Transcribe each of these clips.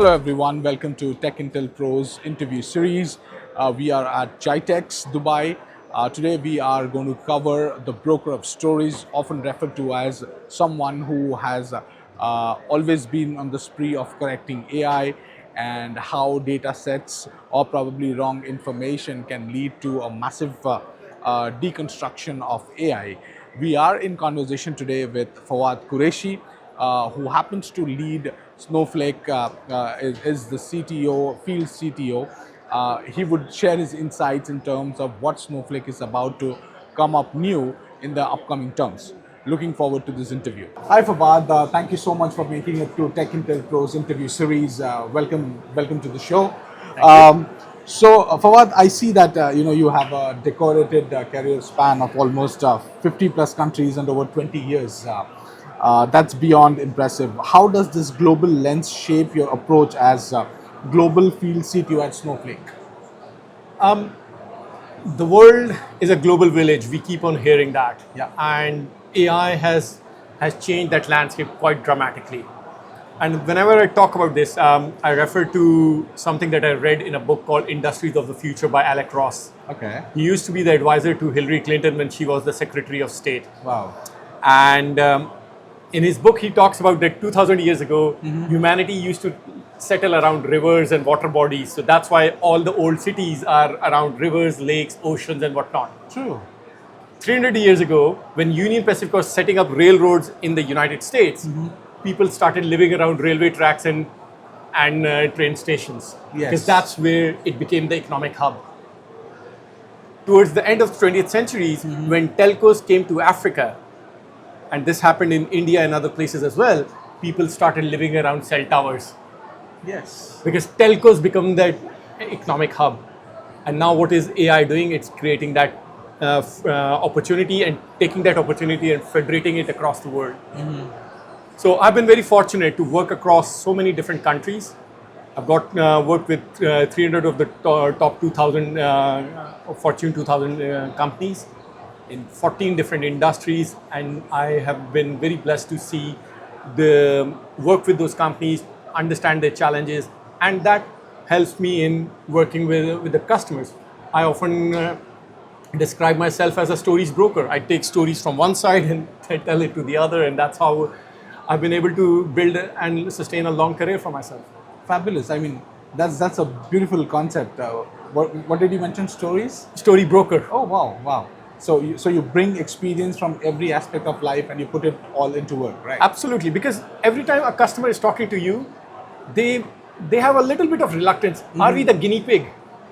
Hello everyone, welcome to TechIntelPro's interview series. We are at GITEX Dubai. Today we are going to cover the broker of stories, often referred to as someone who has always been on the spree of correcting AI and how data sets or probably wrong information can lead to a massive deconstruction of AI. We are in conversation today with Fawad Qureshi, who happens to lead Snowflake, is the CTO, Field CTO. He would share his insights in terms of what Snowflake is about to come up new in the upcoming terms. Looking forward to this interview. Hi Fawad, thank you so much for making it to TechIntelPro's interview series. Welcome to the show. Fawad, I see that you have a decorated career span of almost 50 plus countries and over 20 years. That's beyond impressive. How does this global lens shape your approach as global field CTO at Snowflake? The world is a global village. We keep on hearing that. Yeah. And AI has changed that landscape quite dramatically. And whenever I talk about this, I refer to something that I read in a book called Industries of the Future by Alec Ross. Okay. He used to be the advisor to Hillary Clinton when she was the Secretary of State. Wow. And in his book, he talks about that 2,000 years ago, humanity used to settle around rivers and water bodies. So that's why all the old cities are around rivers, lakes, oceans, and whatnot. True. 300 years ago, when Union Pacific was setting up railroads in the United States, people started living around railway tracks and train stations. Yes. Because that's where it became the economic hub. Towards the end of the 20th century, when telcos came to Africa, and this happened in India and other places as well, people started living around cell towers. Yes. Because telcos become that economic hub. And now what is AI doing? It's creating that opportunity and taking that opportunity and federating it across the world. So I've been very fortunate to work across so many different countries. I've got worked with 300 of the top 2,000 Fortune 2,000 companies in 14 different industries, and I have been very blessed to see the work with those companies, understand their challenges, and that helps me in working with the customers. I often describe myself as a stories broker. I take stories from one side and I tell it to the other, and that's how I've been able to build and sustain a long career for myself. Fabulous. I mean, that's a beautiful concept. What did you mention? Stories? Story broker. Oh wow, wow. So you bring experience from every aspect of life and you put it all into work, right? Absolutely, because every time a customer is talking to you, they have a little bit of reluctance. Are we the guinea pig?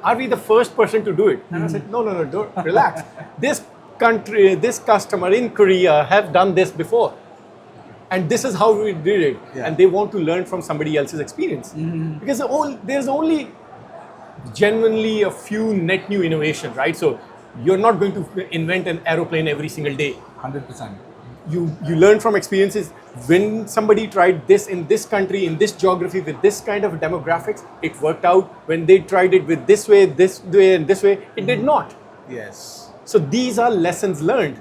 Are we the first person to do it? And I said, no, don't relax. This country, this customer in Korea have done this before. And this is how we did it. Yeah. And they want to learn from somebody else's experience. Because there's only genuinely a few net new innovations, right? So you're not going to invent an aeroplane every single day. 100%. You learn from experiences. When somebody tried this in this country, in this geography, with this kind of demographics, it worked out. When they tried it with this way, and this way, it did not. Yes. So these are lessons learned.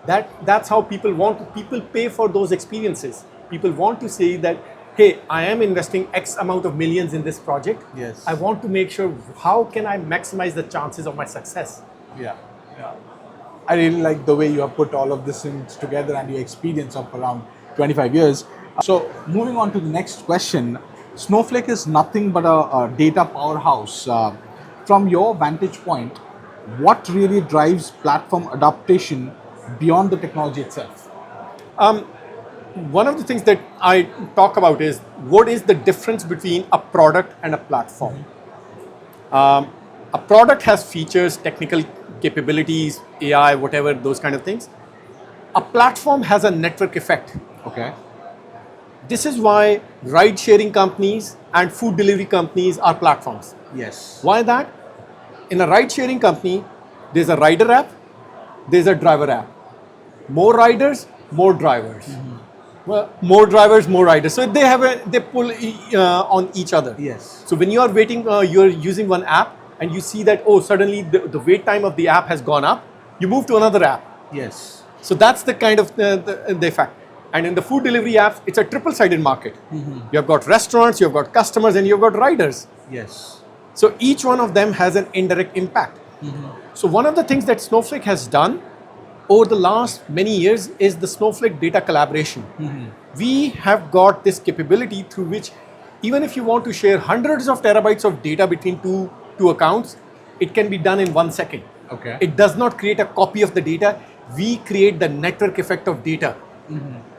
That's how people pay for those experiences. People want to say that, hey, I am investing X amount of millions in this project. Yes. I want to make sure, how can I maximize the chances of my success? Yeah. I really like the way you have put all of this things together and your experience of around 25 years. So moving on to the next question, Snowflake is nothing but a data powerhouse. From your vantage point, what really drives platform adaptation beyond the technology itself? One of the things that I talk about is what is the difference between a product and a platform. A product has features, technical capabilities, AI, whatever, those kind of things. A platform has a network effect. Okay. This is why ride-sharing companies and food delivery companies are platforms. Yes. Why that? In a ride-sharing company, there's a rider app, there's a driver app. More riders, more drivers. Well, more drivers, more riders. So they pull on each other. Yes. So when you are waiting, you're using one app, and you see that, oh, suddenly the wait time of the app has gone up, you move to another app. Yes. So that's the kind of the effect. And in the food delivery apps, it's a triple-sided market. You have got restaurants, you have got customers, and you have got riders. Yes. So each one of them has an indirect impact. So one of the things that Snowflake has done over the last many years is the Snowflake data collaboration. We have got this capability through which even if you want to share hundreds of terabytes of data between two accounts, it can be done in 1 second. Okay. It does not create a copy of the data. We create the network effect of data.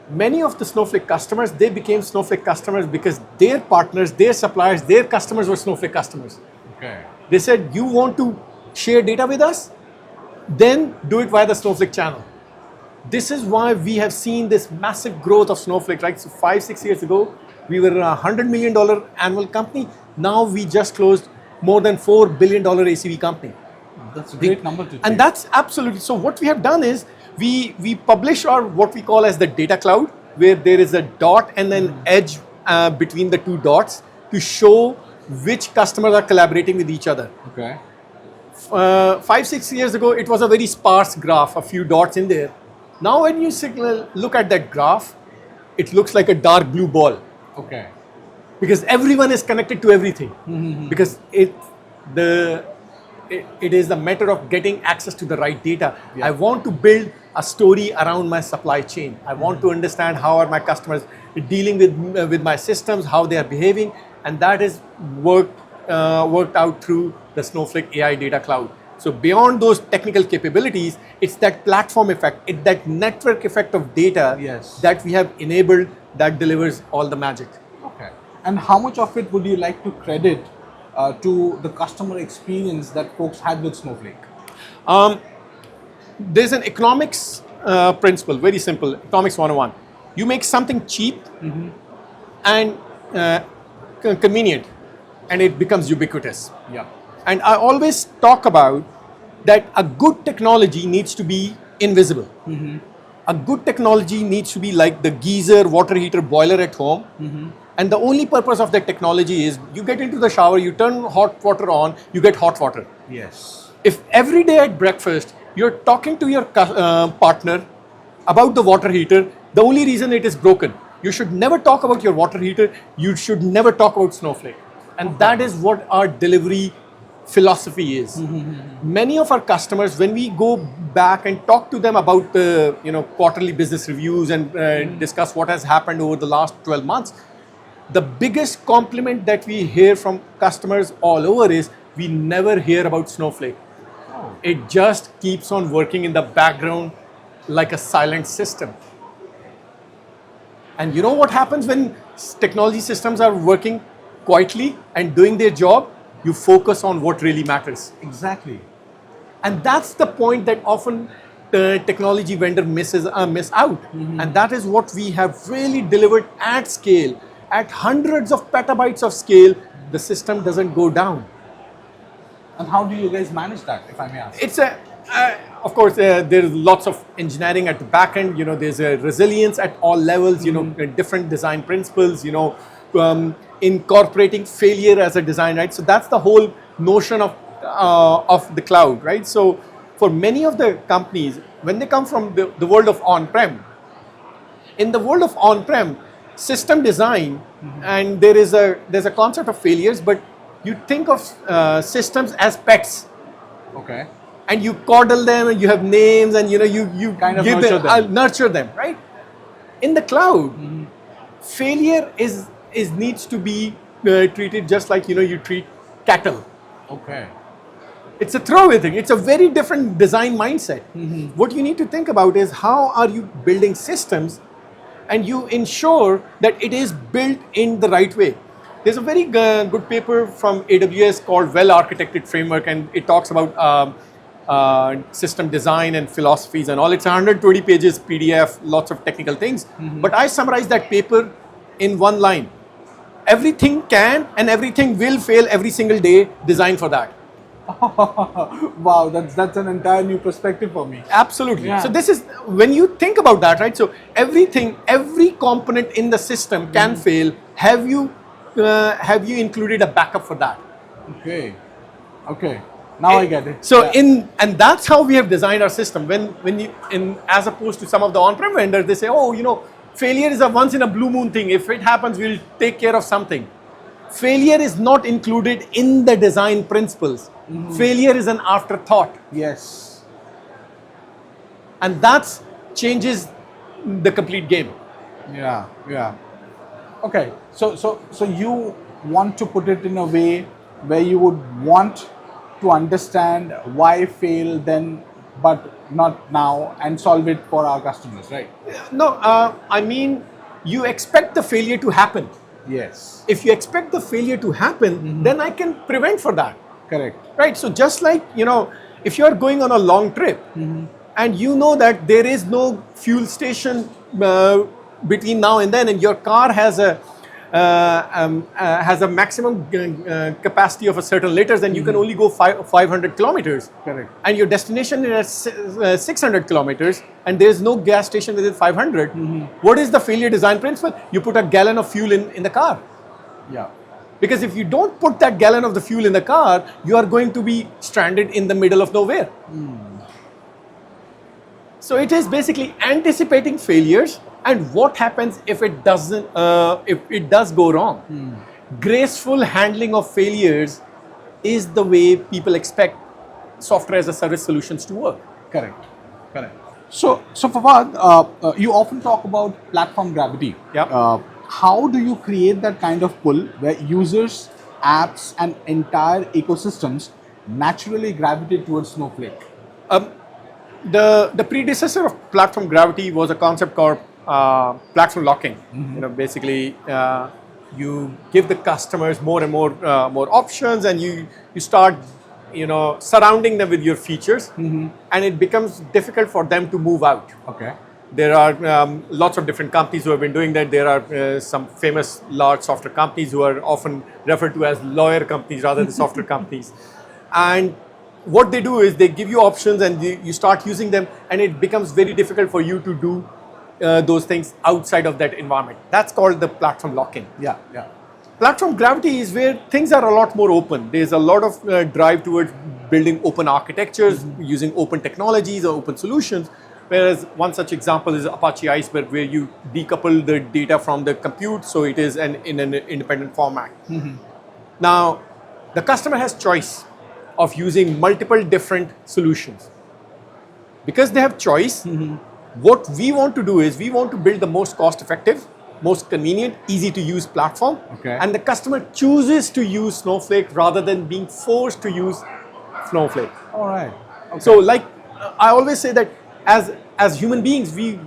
Many of the Snowflake customers, they became Snowflake customers because their partners, their suppliers, their customers were Snowflake customers. Okay. They said, you want to share data with us? Then do it via the Snowflake channel. This is why we have seen this massive growth of Snowflake, right? So 5-6 years ago, we were a $100 million annual company. Now we just closed more than $4 billion ACV company. That's a great number to take. And that's absolutely, so what we have done is, we publish our what we call as the data cloud, where there is a dot and an edge between the two dots to show which customers are collaborating with each other. Okay. 5-6 years ago, it was a very sparse graph, a few dots in there. Now when you look at that graph, it looks like a dark blue ball. Okay. Because everyone is connected to everything. Because it is a matter of getting access to the right data. I want to build a story around my supply chain. I want to understand how are my customers dealing with my systems, how they are behaving, and that is worked out through the Snowflake AI Data Cloud. So beyond those technical capabilities, it's that platform effect, it's that network effect of data that we have enabled that delivers all the magic. Okay. And how much of it would you like to credit to the customer experience that folks had with Snowflake? There's an economics principle, very simple, economics 101. You make something cheap and convenient, and it becomes ubiquitous. Yeah. And I always talk about that a good technology needs to be invisible. A good technology needs to be like the geyser, water heater, boiler at home. And the only purpose of that technology is you get into the shower, you turn hot water on, you get hot water. Yes. If every day at breakfast, you're talking to your partner about the water heater, the only reason it is broken, you should never talk about your water heater, you should never talk about Snowflake. And that is what our delivery philosophy is. Many of our customers, when we go back and talk to them about the quarterly business reviews and discuss what has happened over the last 12 months, the biggest compliment that we hear from customers all over is, we never hear about Snowflake. It just keeps on working in the background like a silent system. And you know what happens when technology systems are working quietly and doing their job? You focus on what really matters. Exactly. And that's the point that often the technology vendor miss out. And that is what we have really delivered at scale. At hundreds of petabytes of scale, the system doesn't go down. And how do you guys manage that, if I may ask? It's of course, there's lots of engineering at the back end. There's a resilience at all levels. Different design principles. Incorporating failure as a design, right? So that's the whole notion of the cloud, right? So for many of the companies, when they come from the world of on-prem, in the world of on-prem, system design, and there's a concept of failures, but you think of systems as pets. Okay. And you coddle them, and you have names, and you kind of give nurture them, right? In the cloud, failure needs to be treated just like you treat cattle. Okay. It's a throwaway thing. It's a very different design mindset. What you need to think about is, how are you building systems and you ensure that it is built in the right way. There's a very good paper from AWS called Well-Architected Framework, and it talks about system design and philosophies and all. It's 120 pages PDF, lots of technical things. But I summarize that paper in one line. Everything can and everything will fail every single day, designed for that. Wow, that's an entire new perspective for me. Absolutely. Yeah. So this is, when you think about that, right? So every component in the system can fail. Have you included a backup for that? Okay. Now I get it. So and that's how we have designed our system. When as opposed to some of the on-prem vendors, they say, Failure is a once in a blue moon thing. If it happens, we'll take care of something. Failure is not included in the design principles. Failure is an afterthought. Yes. And that changes the complete game. Yeah, yeah. Okay, so you want to put it in a way where you would want to understand why fail then, but not now, and solve it for our customers, right? No, I mean, you expect the failure to happen. Yes. If you expect the failure to happen, then I can prevent for that. Correct. Right? So just like, if you're going on a long trip and you know that there is no fuel station between now and then, and your car has a maximum capacity of a certain liters, and you can only go 500 kilometers. Correct. And your destination is at 600 kilometers, and there is no gas station within 500. What is the failure design principle? You put a gallon of fuel in the car. Yeah. Because if you don't put that gallon of the fuel in the car, you are going to be stranded in the middle of nowhere. So it is basically anticipating failures and what happens if it doesn't, if it does go wrong. Graceful handling of failures is the way people expect software as a service solutions to work. Correct. Correct. So Fawad, you often talk about platform gravity. Yeah. How do you create that kind of pull where users, apps, and entire ecosystems naturally gravitate towards Snowflake? The predecessor of platform gravity was a concept called platform locking. Basically, you give the customers more and more options, and you start surrounding them with your features, and it becomes difficult for them to move out. Okay. There are lots of different companies who have been doing that. There are some famous large software companies who are often referred to as lawyer companies rather than software companies. And what they do is they give you options and you start using them, and it becomes very difficult for you to do those things outside of that environment. That's called the platform lock-in. Yeah, yeah. Platform gravity is where things are a lot more open. There's a lot of drive towards building open architectures, using open technologies or open solutions. Whereas one such example is Apache Iceberg, where you decouple the data from the compute, so it is in an independent format. Now, the customer has choice of using multiple different solutions. Because they have choice, what we want to do is we want to build the most cost-effective, most convenient, easy to use platform. Okay. And the customer chooses to use Snowflake rather than being forced to use Snowflake. All right. Okay. So like I always say that as human beings, we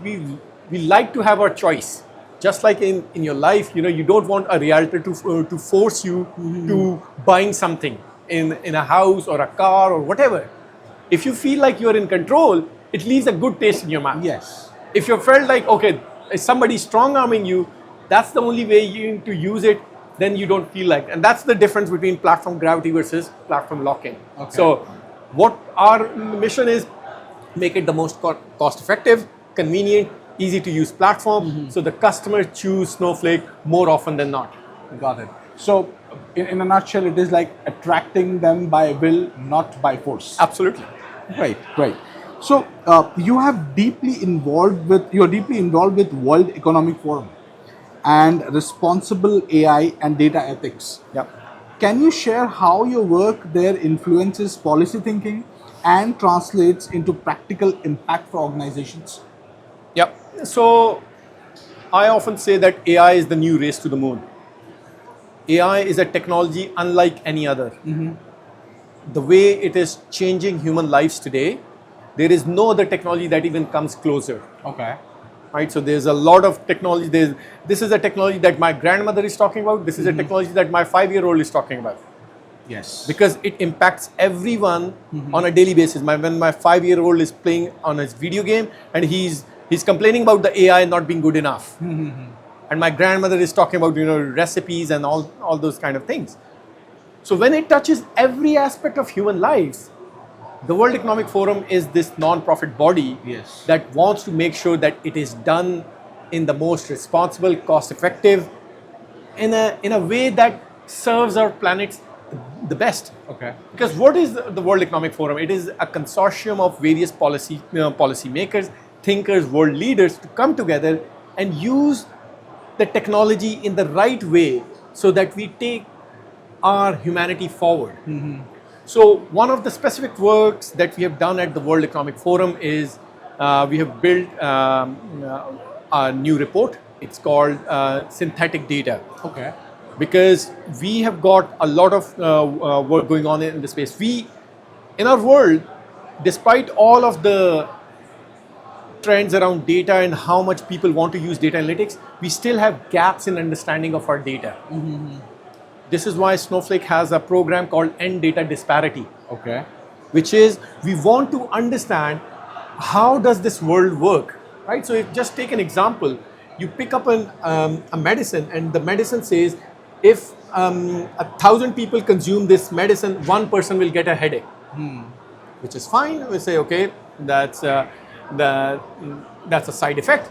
like to have our choice. Just like in your life, you don't want a realtor to force you to buying something in a house or a car or whatever. If you feel like you're in control, it leaves a good taste in your mouth. Yes. If you felt like, okay, if somebody's strong-arming you, that's the only way you need to use it, then you don't feel like. And that's the difference between platform gravity versus platform lock-in. Okay. So what our mission is, make it the most cost-effective, convenient, easy-to-use platform, so the customers choose Snowflake more often than not. Got it. So in a nutshell, it is like attracting them by will, not by force. Absolutely. Right, right. So you're deeply involved with World Economic Forum and responsible AI and data ethics. Yep. Can you share how your work there influences policy thinking and translates into practical impact for organizations? Yep. So I often say that AI is the new race to the moon. AI is a technology unlike any other. The way it is changing human lives today, there is no other technology that even comes closer. Okay. Right? So there's a lot of technology. This is a technology that my grandmother is talking about. This is a technology that my 5-year-old is talking about. Yes. Because it impacts everyone on a daily basis. When my 5-year-old is playing on his video game and he's complaining about the AI not being good enough. And my grandmother is talking about recipes and all those kind of things. So when it touches every aspect of human lives, the World Economic Forum is this non-profit body that wants to make sure that it is done in the most responsible, cost-effective, in a way that serves our planet the best. Okay. Because what is the World Economic Forum? It is a consortium of various policy makers, thinkers, world leaders to come together and use the technology in the right way so that we take our humanity forward. So one of the specific works that we have done at the World Economic Forum is we have built a new report. It's called synthetic data. Okay. Because we have got a lot of work going on in the space. In our world, despite all of the trends around data and how much people want to use data analytics, we still have gaps in understanding of our data. This is why Snowflake has a program called End Data Disparity. Okay. Which is, we want to understand how does this world work, right? So if just take an example, you pick up a medicine and the medicine says, if 1,000 people consume this medicine, one person will get a headache, which is fine. We say, okay, that's a side effect.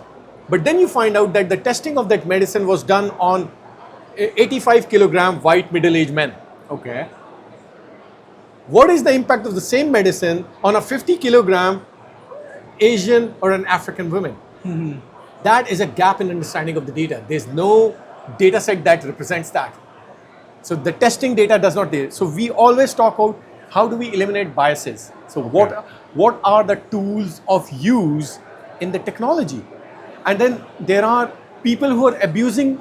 But then you find out that the testing of that medicine was done on 85 kilogram white middle-aged men. Okay. What is the impact of the same medicine on a 50 kilogram Asian or an African woman? That is a gap in understanding of the data. There's no data set that represents that. So the testing data does not there. So we always talk about how do we eliminate biases. So what are the tools of use in the technology? And then there are people who are abusing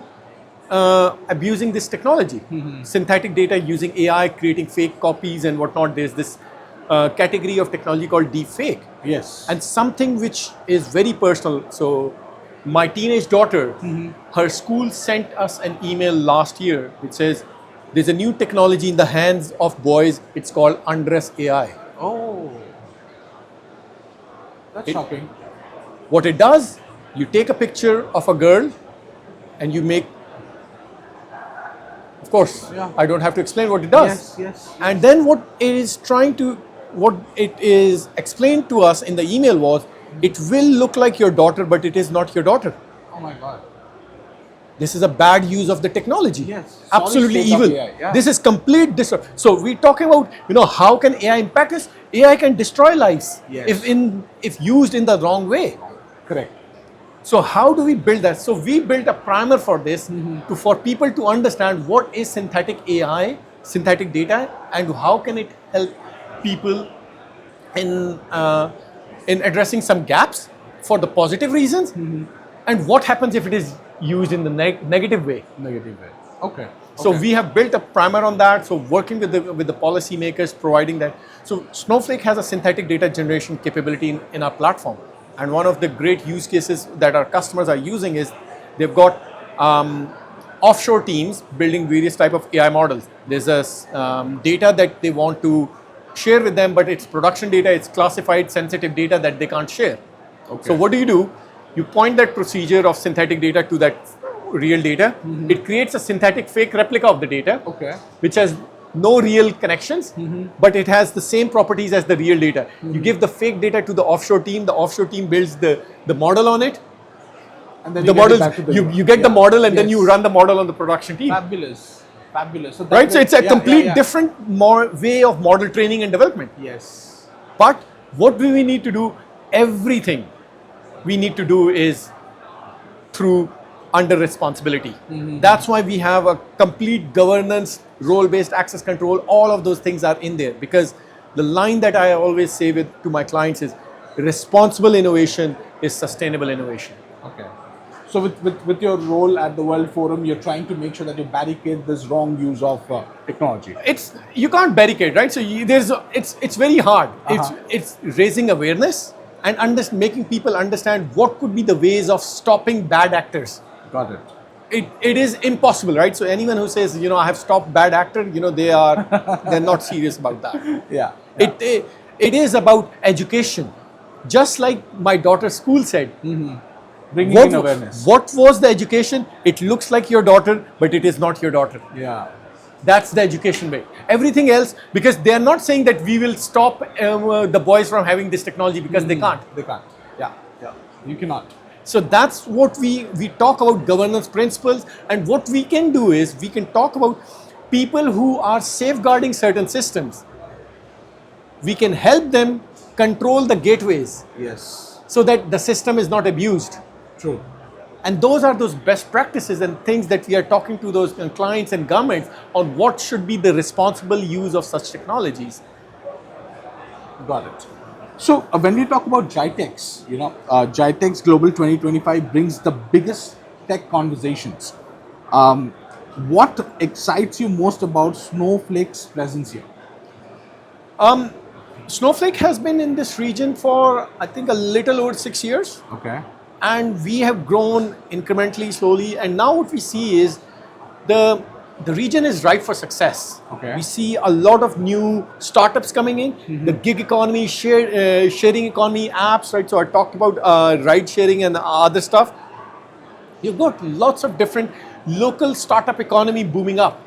this technology. Synthetic data using AI, creating fake copies and whatnot. There's this category of technology called deepfake. Yes. And something which is very personal. So my teenage daughter, her school sent us an email last year which says, there's a new technology in the hands of boys. It's called undress AI. Oh. That's shocking. What it does, you take a picture of a girl and you make, of course, I don't have to explain what it does. Yes. And then what it is explained to us in the email was, it will look like your daughter, but it is not your daughter. Oh my God. This is a bad use of the technology. Yes. Absolutely evil. Yeah. This is complete disruption. So we're talking about, how can AI impact us? AI can destroy lives if used in the wrong way. Correct. So how do we build that? So we built a primer for this for people to understand what is synthetic AI, synthetic data, and how can it help people in addressing some gaps for the positive reasons, and what happens if it is used in the negative way. Okay. So we have built a primer on that. So working with the policymakers, providing that. So Snowflake has a synthetic data generation capability in our platform. And one of the great use cases that our customers are using is they've got offshore teams building various type of AI models. There's a data that they want to share with them, but it's production data, it's classified, sensitive data that they can't share. Okay. So what do? You point that procedure of synthetic data to that real data. It creates a synthetic fake replica of the data, which has no real connections, but it has the same properties as the real data. You give the fake data to the offshore team builds the model on it. And then the model, you get the model and then you run the model on the production team. Fabulous. So right? So it's a complete different way of model training and development. Yes. But what do we need to do? Everything we need to do is through under responsibility. That's why we have a complete governance, role-based access control. All of those things are in there, because the line that I always say to my clients is, responsible innovation is sustainable innovation. Okay. So with your role at the World Forum, you're trying to make sure that you barricade this wrong use of technology. You can't barricade, right? So it's very hard. It's raising awareness and making people understand what could be the ways of stopping bad actors. Got it. It is impossible, right? So anyone who says, I have stopped bad actor, they're not serious about that. Yeah. It is about education. Just like my daughter's school said. Bringing in awareness. What was the education? It looks like your daughter, but it is not your daughter. Yeah. That's the education bit. Everything else, because they are not saying that we will stop the boys from having this technology, because they can't. They can't. Yeah. You cannot. So that's what we talk about, governance principles. And what we can do is we can talk about people who are safeguarding certain systems. We can help them control the gateways. Yes. So that the system is not abused. True. And those are those best practices and things that we are talking to those clients and governments on what should be the responsible use of such technologies. Got it. So when we talk about GITEX, GITEX Global 2025 brings the biggest tech conversations. What excites you most about Snowflake's presence here? Snowflake has been in this region for, I think, a little over 6 years. Okay. And we have grown incrementally, slowly. And now what we see is the region is ripe for success. Okay. We see a lot of new startups coming in, the gig economy, sharing economy apps, right? So I talked about ride sharing and other stuff. You've got lots of different local startup economy booming up.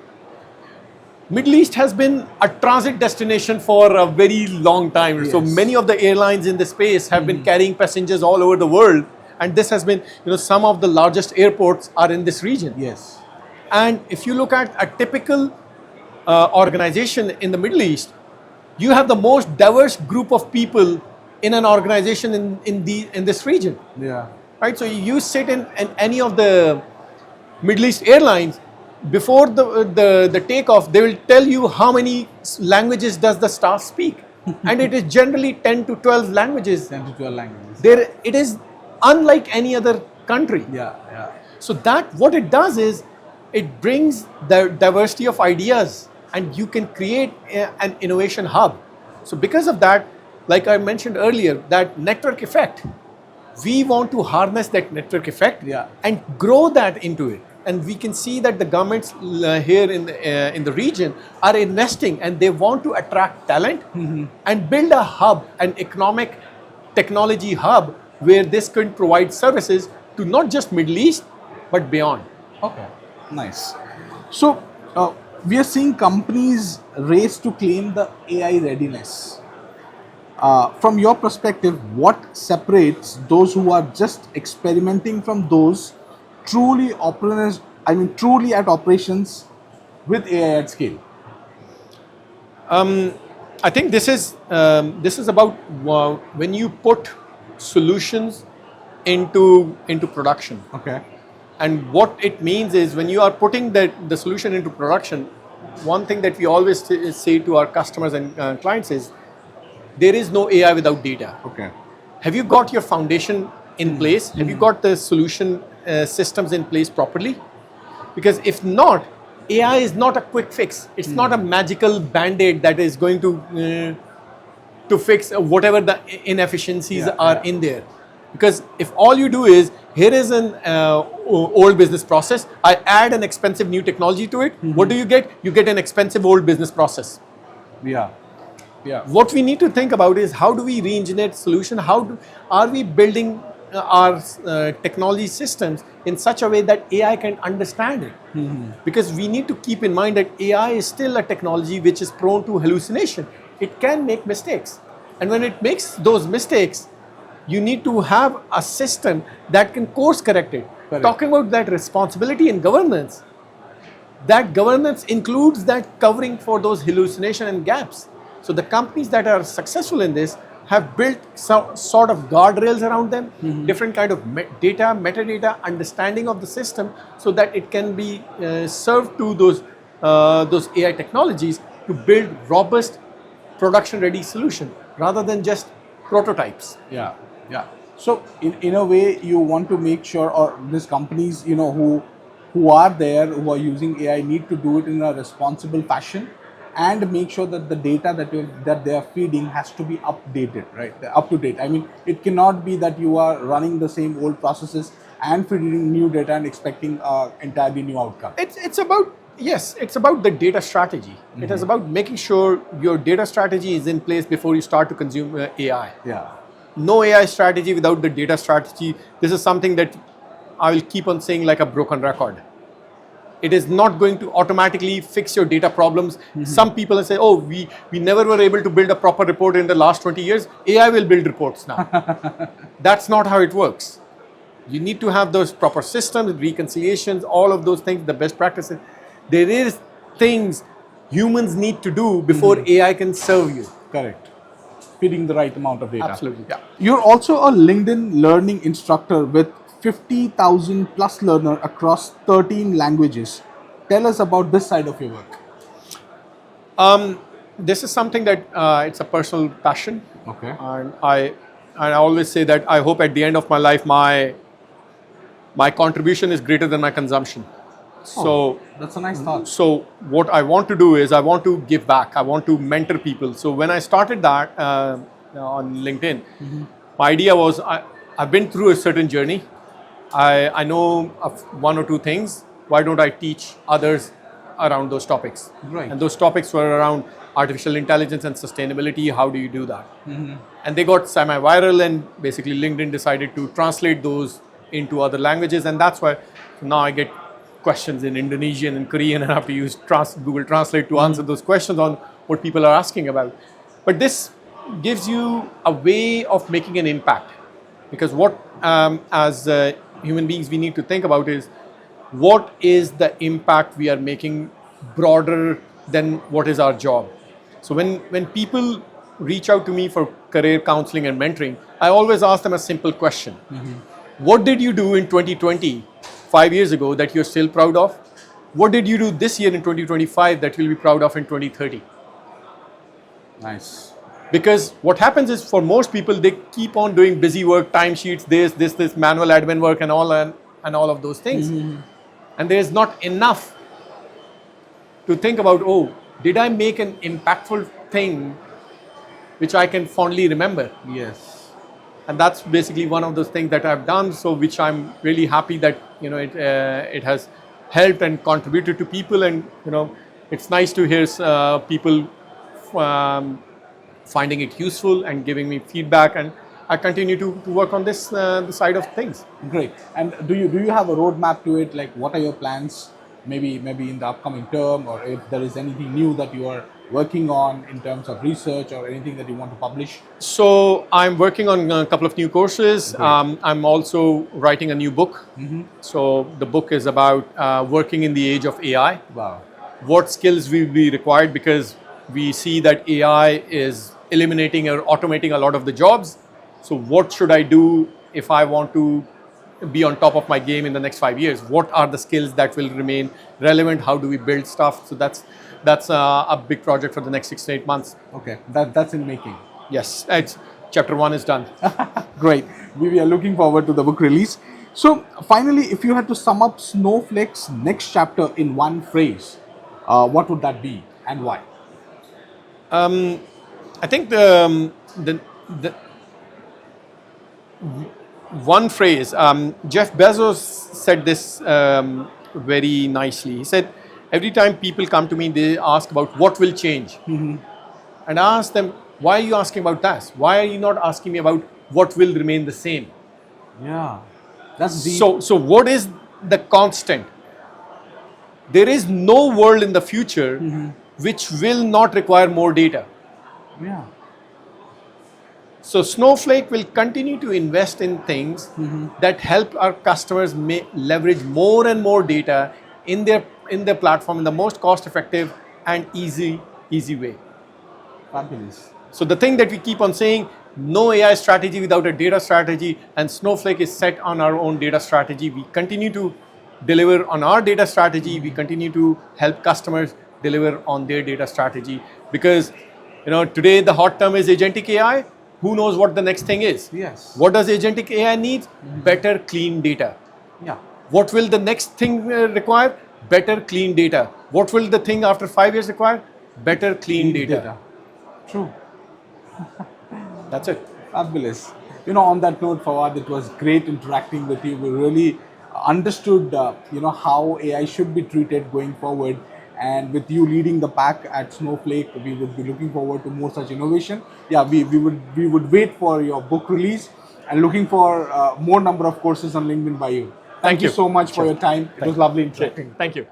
Middle East has been a transit destination for a very long time. Yes. So many of the airlines in the space have been carrying passengers all over the world. And this has been, some of the largest airports are in this region. Yes. And if you look at a typical organization in the Middle East, you have the most diverse group of people in an organization in this region. Yeah. Right? So you sit in any of the Middle East airlines, before the takeoff, they will tell you how many languages does the staff speak. And it is generally 10 to 12 languages. 10 to 12 languages. It is unlike any other country. Yeah, yeah. So what it does is, it brings the diversity of ideas and you can create an innovation hub. So because of that, like I mentioned earlier, that network effect, we want to harness that network effect and grow that into it. And we can see that the governments here in the region are investing and they want to attract talent and build a hub, an economic technology hub where this can provide services to not just Middle East, but beyond. Okay, nice. So we are seeing companies race to claim the AI readiness. From your perspective, what separates those who are just experimenting from those truly at operations with AI at scale? I think this is about when you put solutions into production. Okay. And what it means is, when you are putting the solution into production, one thing that we always say to our customers and clients is, there is no AI without data. Okay. Have you got your foundation in place? Have you got the solution systems in place properly? Because if not, AI is not a quick fix. It's not a magical band-aid that is going to fix whatever the inefficiencies are in there. Because if all you do is, here is an old business process, I add an expensive new technology to it, what do you get? You get an expensive old business process. Yeah. Yeah. What we need to think about is, how do we re-engineer solution? Are we building our technology systems in such a way that AI can understand it? Because we need to keep in mind that AI is still a technology which is prone to hallucination. It can make mistakes. And when it makes those mistakes, you need to have a system that can course correct it. Correct. Talking about that responsibility and governance, that governance includes that covering for those hallucination and gaps. So the companies that are successful in this have built some sort of guardrails around them, different kind of data, metadata, understanding of the system, so that it can be served to those AI technologies to build robust, production-ready solution rather than just prototypes. Yeah, yeah. So in a way, you want to make sure, or these companies, who are there, who are using AI, need to do it in a responsible fashion, and make sure that the data that they are feeding has to be updated, right? Up to date. I mean, it cannot be that you are running the same old processes and feeding new data and expecting entirely new outcome. It's about the data strategy. It is about making sure your data strategy is in place before you start to consume AI. Yeah. No AI strategy without the data strategy. This is something that I will keep on saying like a broken record. It is not going to automatically fix your data problems. Some people say, oh, we never were able to build a proper report in the last 20 years. AI will build reports now. That's not how it works. You need to have those proper systems, reconciliations, all of those things, the best practices. There is things humans need to do before AI can serve you. Correct. Feeding the right amount of data. Absolutely. Yeah. You're also a LinkedIn learning instructor with 50,000 plus learner across 13 languages. Tell us about this side of your work. This is something that it's a personal passion. Okay. And I always say that I hope at the end of my life my contribution is greater than my consumption. So that's a nice thought. So what I want to do is I want to give back. I want to mentor people. So when I started that on LinkedIn, my idea was I've been through a certain journey. I know of one or two things. Why don't I teach others around those topics? Right. And those topics were around artificial intelligence and sustainability. How do you do that? And they got semi-viral, and basically LinkedIn decided to translate those into other languages, and that's why now I get questions in Indonesian and Korean, and I have to use Google Translate to answer those questions on what people are asking about. But this gives you a way of making an impact, because what as human beings we need to think about is what is the impact we are making broader than what is our job. So when people reach out to me for career counseling and mentoring, I always ask them a simple question. What did you do in 2020, 5 years ago, that you're still proud of? What did you do this year in 2025 that you'll be proud of in 2030? Nice. Because what happens is, for most people, they keep on doing busy work, timesheets, this manual admin work and all of those things. And there's not enough to think about, oh, did I make an impactful thing which I can fondly remember? Yes. And that's basically one of those things that I've done, so which I'm really happy that it has helped and contributed to people, and it's nice to hear people finding it useful and giving me feedback, and I continue to work on this the side of things. Great. And do you have a roadmap to it? Like, what are your plans? Maybe in the upcoming term, or if there is anything new that you are working on in terms of research or anything that you want to publish? So I'm working on a couple of new courses. I'm also writing a new book. So the book is about working in the age of AI. Wow. What skills will be required, because we see that AI is eliminating or automating a lot of the jobs. So what should I do if I want to be on top of my game in the next 5 years? What are the skills that will remain relevant? How do we build stuff? So that's a big project for the next 6 to 8 months. Okay, that's in making. Yes, chapter 1 is done. Great. We are looking forward to the book release. So finally, if you had to sum up Snowflake's next chapter in one phrase, what would that be and why? I think the one phrase, Jeff Bezos said this very nicely. He said, every time people come to me, they ask about what will change. And I ask them, why are you asking about that? Why are you not asking me about what will remain the same? Yeah, that's deep. So what is the constant? There is no world in the future which will not require more data. Yeah. So Snowflake will continue to invest in things that help our customers leverage more and more data in their platform in the most cost-effective and easy way. Fabulous. So the thing that we keep on saying, no AI strategy without a data strategy, and Snowflake is set on our own data strategy. We continue to deliver on our data strategy. We continue to help customers deliver on their data strategy, because today the hot term is Agentic AI. Who knows what the next thing is? Yes. What does Agentic AI need? Better, clean data. Yeah. What will the next thing require? Better, clean data. What will the thing after 5 years require? Better, clean data. True. That's it. Fabulous. On that note, Fawad, it was great interacting with you. We really understood, how AI should be treated going forward. And with you leading the pack at Snowflake, we would be looking forward to more such innovation. Yeah, we would wait for your book release and looking for more number of courses on LinkedIn by you. Thank you so much for your time. It was lovely interacting. Thank you.